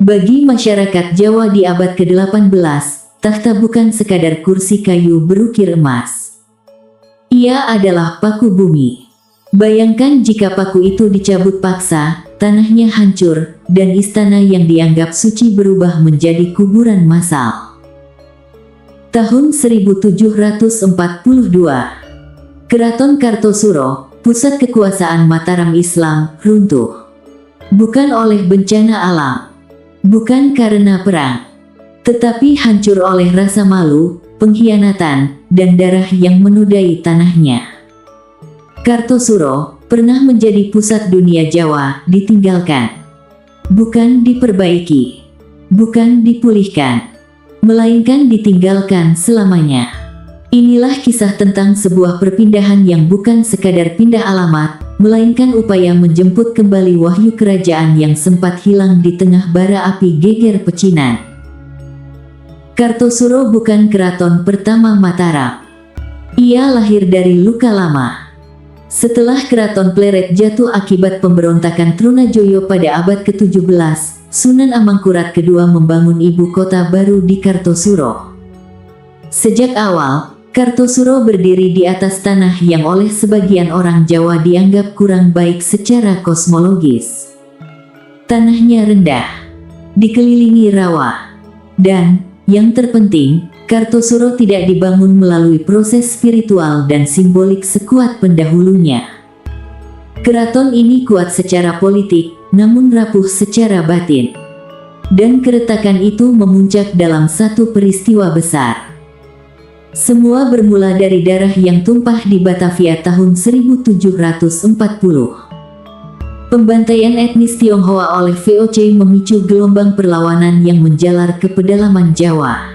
Bagi masyarakat Jawa di abad ke-18, takhta bukan sekadar kursi kayu berukir emas. Ia adalah paku bumi. Bayangkan jika paku itu dicabut paksa, tanahnya hancur, dan istana yang dianggap suci berubah menjadi kuburan massal. Tahun 1742, Keraton Kartosuro, pusat kekuasaan Mataram Islam, runtuh. Bukan oleh bencana alam, bukan karena perang, tetapi hancur oleh rasa malu, pengkhianatan, dan darah yang menodai tanahnya. Kartosuro pernah menjadi pusat dunia Jawa, ditinggalkan. Bukan diperbaiki, bukan dipulihkan, melainkan ditinggalkan selamanya. Inilah kisah tentang sebuah perpindahan yang bukan sekadar pindah alamat, melainkan upaya menjemput kembali wahyu kerajaan yang sempat hilang di tengah bara api geger pecinan. Kartosuro bukan keraton pertama Mataram. Ia lahir dari luka lama. Setelah keraton Pleret jatuh akibat pemberontakan Trunajoyo pada abad ke-17, Sunan Amangkurat II membangun ibu kota baru di Kartosuro. Sejak awal, Kartosuro berdiri di atas tanah yang oleh sebagian orang Jawa dianggap kurang baik secara kosmologis. Tanahnya rendah, dikelilingi rawa, dan, yang terpenting, Kartosuro tidak dibangun melalui proses spiritual dan simbolik sekuat pendahulunya. Keraton ini kuat secara politik, namun rapuh secara batin. Dan keretakan itu memuncak dalam satu peristiwa besar. Semua bermula dari darah yang tumpah di Batavia tahun 1740. Pembantaian etnis Tionghoa oleh VOC memicu gelombang perlawanan yang menjalar ke pedalaman Jawa.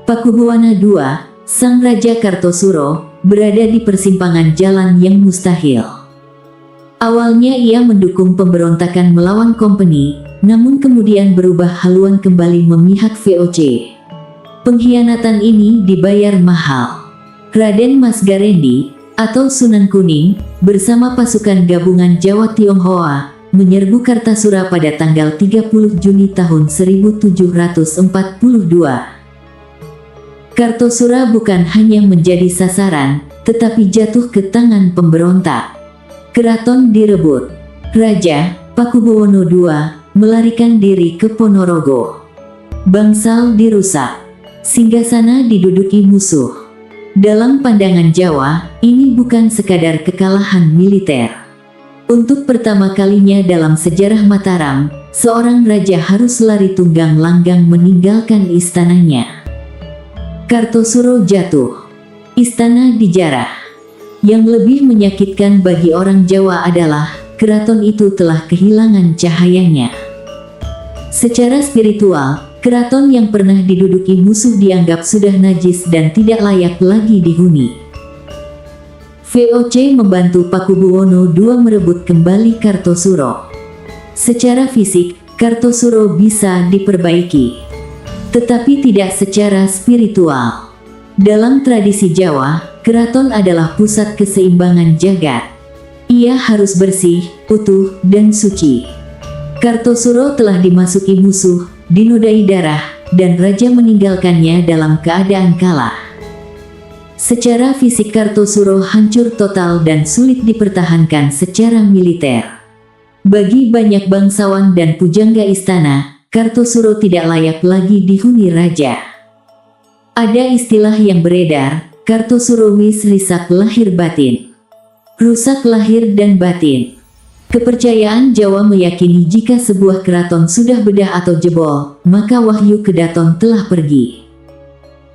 Pakubuwana II, sang Raja Kartosuro, berada di persimpangan jalan yang mustahil. Awalnya ia mendukung pemberontakan melawan Kompeni, namun kemudian berubah haluan kembali memihak VOC. Pengkhianatan ini dibayar mahal. Raden Mas Garendi, atau Sunan Kuning, bersama pasukan gabungan Jawa Tionghoa, menyerbu Kartasura pada tanggal 30 Juni tahun 1742. Kartosura bukan hanya menjadi sasaran, tetapi jatuh ke tangan pemberontak. Keraton direbut. Raja Pakubuwono II melarikan diri ke Ponorogo. Bangsal dirusak. Singgasana diduduki musuh. Dalam pandangan Jawa, ini bukan sekadar kekalahan militer. Untuk pertama kalinya dalam sejarah Mataram, seorang raja harus lari tunggang langgang meninggalkan istananya. Kartosuro jatuh. Istana dijarah. Yang lebih menyakitkan bagi orang Jawa adalah, keraton itu telah kehilangan cahayanya. Secara spiritual, keraton yang pernah diduduki musuh dianggap sudah najis dan tidak layak lagi dihuni. VOC membantu Pakubuwono II merebut kembali Kartosuro. Secara fisik, Kartosuro bisa diperbaiki, tetapi tidak secara spiritual. Dalam tradisi Jawa, keraton adalah pusat keseimbangan jagat. Ia harus bersih, utuh, dan suci. Kartosuro telah dimasuki musuh, dinodai darah, dan raja meninggalkannya dalam keadaan kalah. Secara fisik Kartosuro hancur total dan sulit dipertahankan secara militer. Bagi banyak bangsawan dan pujangga istana, Kartosuro tidak layak lagi dihuni raja. Ada istilah yang beredar, Kartosuro wis risak lahir batin. Rusak lahir dan batin. Kepercayaan Jawa meyakini jika sebuah keraton sudah bedah atau jebol, maka wahyu kedaton telah pergi.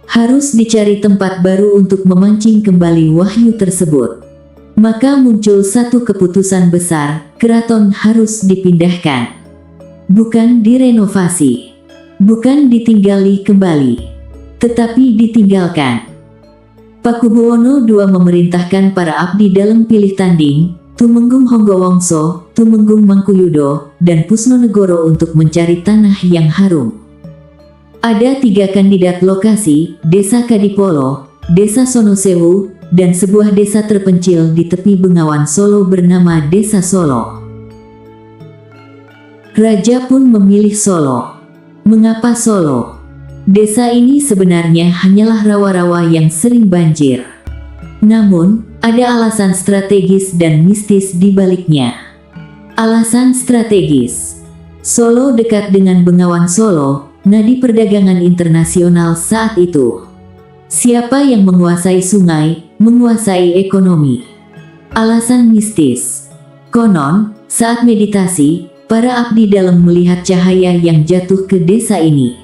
Harus dicari tempat baru untuk memancing kembali wahyu tersebut. Maka muncul satu keputusan besar, keraton harus dipindahkan. Bukan direnovasi, bukan ditinggali kembali, tetapi ditinggalkan. Pakubuwono II memerintahkan para abdi dalam pilih tanding, Tumenggung Honggowongso, Tumenggung Mangkuyudo, dan Pusnonegoro untuk mencari tanah yang harum. Ada 3 kandidat lokasi, Desa Kadipolo, Desa Sonosewu, dan sebuah desa terpencil di tepi Bengawan Solo bernama Desa Solo. Raja pun memilih Solo. Mengapa Solo? Desa ini sebenarnya hanyalah rawa-rawa yang sering banjir. Namun, ada alasan strategis dan mistis di baliknya. Alasan strategis. Solo dekat dengan Bengawan Solo, nadi perdagangan internasional saat itu. Siapa yang menguasai sungai, menguasai ekonomi. Alasan mistis. Konon, saat meditasi, para abdi dalam melihat cahaya yang jatuh ke desa ini.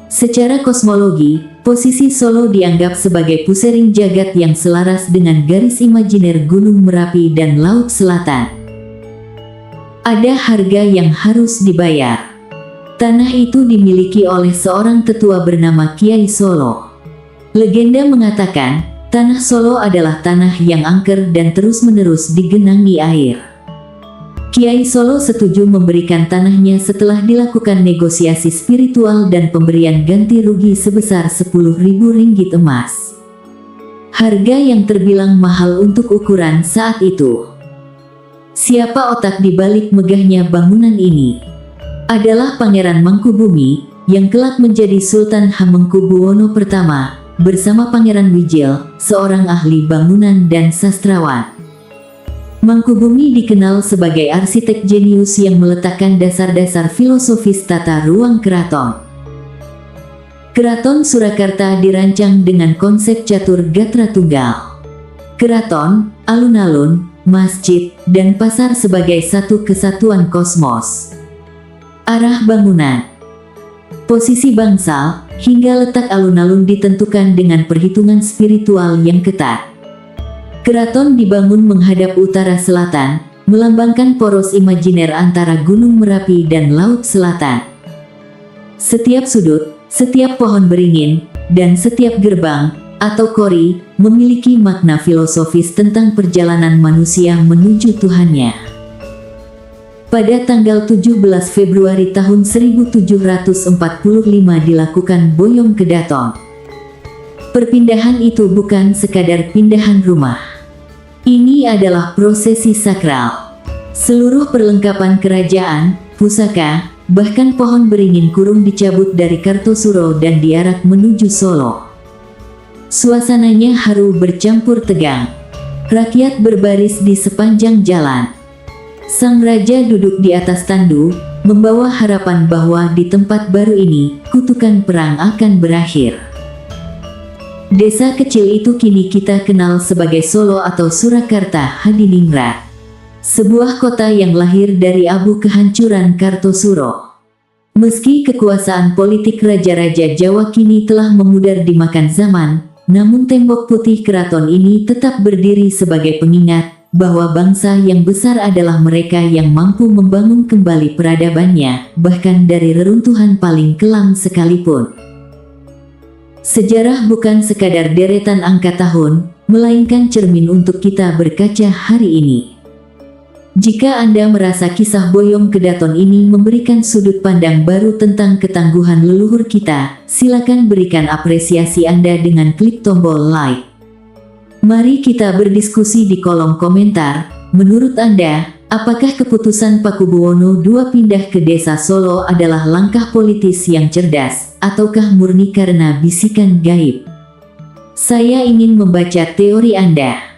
Secara kosmologi, posisi Solo dianggap sebagai pusering jagat yang selaras dengan garis imajiner Gunung Merapi dan Laut Selatan. Ada harga yang harus dibayar. Tanah itu dimiliki oleh seorang tetua bernama Kiai Solo. Legenda mengatakan, tanah Solo adalah tanah yang angker dan terus-menerus digenangi air. Kiai Solo setuju memberikan tanahnya setelah dilakukan negosiasi spiritual dan pemberian ganti rugi sebesar 10.000 ringgit emas. Harga yang terbilang mahal untuk ukuran saat itu. Siapa otak di balik megahnya bangunan ini? Adalah Pangeran Mangkubumi, yang kelak menjadi Sultan Hamengkubuwono pertama, bersama Pangeran Wijil, seorang ahli bangunan dan sastrawan. Mangkubumi dikenal sebagai arsitek jenius yang meletakkan dasar-dasar filosofis tata ruang keraton. Keraton Surakarta dirancang dengan konsep catur gatra tunggal. Keraton, alun-alun, masjid, dan pasar sebagai satu kesatuan kosmos. Arah bangunan, posisi bangsal, hingga letak alun-alun ditentukan dengan perhitungan spiritual yang ketat. Keraton dibangun menghadap utara selatan, melambangkan poros imajiner antara Gunung Merapi dan Laut Selatan. Setiap sudut, setiap pohon beringin, dan setiap gerbang atau kori memiliki makna filosofis tentang perjalanan manusia menuju Tuhannya. Pada tanggal 17 Februari tahun 1745 dilakukan Boyong Kedaton. Perpindahan itu bukan sekadar pindahan rumah. Ini adalah prosesi sakral. Seluruh perlengkapan kerajaan, pusaka, bahkan pohon beringin kurung dicabut dari Kartosuro dan diarak menuju Solo. Suasananya haru bercampur tegang. Rakyat berbaris di sepanjang jalan. Sang raja duduk di atas tandu, membawa harapan bahwa di tempat baru ini, kutukan perang akan berakhir. Desa kecil itu kini kita kenal sebagai Solo atau Surakarta Hadiningrat. Sebuah kota yang lahir dari abu kehancuran Kartosuro. Meski kekuasaan politik raja-raja Jawa kini telah memudar dimakan zaman, namun tembok putih keraton ini tetap berdiri sebagai pengingat bahwa bangsa yang besar adalah mereka yang mampu membangun kembali peradabannya, bahkan dari reruntuhan paling kelam sekalipun. Sejarah bukan sekadar deretan angka tahun, melainkan cermin untuk kita berkaca hari ini. Jika Anda merasa kisah Boyong Kedaton ini memberikan sudut pandang baru tentang ketangguhan leluhur kita, silakan berikan apresiasi Anda dengan klik tombol like. Mari kita berdiskusi di kolom komentar. Menurut Anda, apakah keputusan Pakubuwono II pindah ke desa Solo adalah langkah politis yang cerdas, ataukah murni karena bisikan gaib? Saya ingin membaca teori Anda.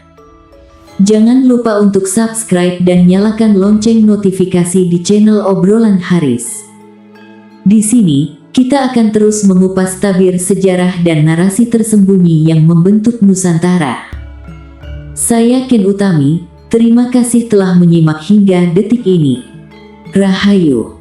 Jangan lupa untuk subscribe dan nyalakan lonceng notifikasi di channel Obrolan Haris. Di sini, kita akan terus mengupas tabir sejarah dan narasi tersembunyi yang membentuk Nusantara. Saya Ken Utami, terima kasih telah menyimak hingga detik ini. Rahayu.